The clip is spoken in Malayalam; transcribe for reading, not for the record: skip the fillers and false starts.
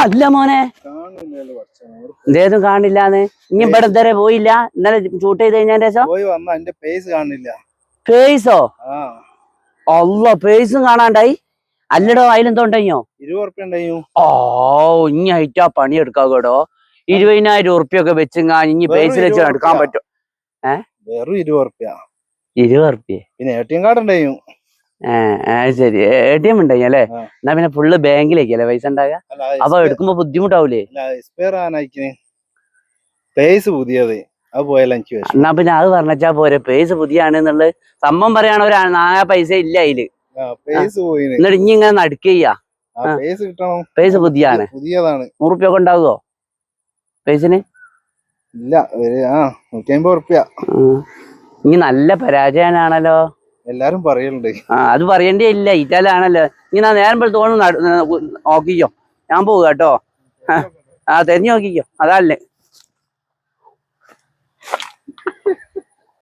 അല്ല മോനെ ഇതേതും കാണില്ലാന്ന്. ഇനി ഇവിടെ ഇതുവരെ പോയില്ല. ഇന്നലെ ഷൂട്ട് ചെയ്ത് കഴിഞ്ഞതിന്റെ ശേഷം പേസോ അല്ല പേസും കാണാണ്ടായി. അല്ലടോ അതിലെന്തോ ഉണ്ടോ? ഓ ഇനി ഹൈറ്റാ പണി എടുക്കാം കേടോ. 20,000 ഉറുപ്പ്യൊക്കെ വെച്ചിങ്ങാ ഇനി പേസിൽ വെച്ച് എടുക്കാൻ പറ്റും. വെറും 20 ഉറുപ്പ്യ. 20 ഉറുപ്പ്യ പിന്നെ ATM കാർഡ് ഉണ്ടായും. ശരി ATM ഉണ്ടായി അല്ലേ? എന്നാ പിന്നെ ഫുള്ള് ബാങ്കിലേക്കല്ലേ പൈസ ഉണ്ടാകുക? അപ്പൊ എടുക്കുമ്പോ ബുദ്ധിമുട്ടാവൂലേ? പുതിയത് എന്നാ പിന്നെ അത് പറഞ്ഞാ പോരെ. പേസ് പുതിയാണെന്നുള്ളത് സംഭവം പറയണ ഒരു നായ പൈസ ഇല്ല അതില്. എന്നിട്ട് ഇനി ഇങ്ങനെ നടുക്കയ്യാ പേസ് പുതിയാണ്. 100 ഉറുപ്പ്യൊക്കെ ഉണ്ടാകുവോ പേസിന്? ഇല്ല 150 ഉറുപ്പ്യ. ഇനി നല്ല പരാജയനാണല്ലോ എല്ലാരും പറയലുണ്ട്. അത് പറയേണ്ടേ ഇല്ല. ഇറ്റാലാണല്ലോ. ഇനി നേരം തോന്നുന്നു നോക്കിക്കോ. ഞാൻ പോവുക കേട്ടോ. തെരഞ്ഞു നോക്കിക്കോ. അതല്ലേ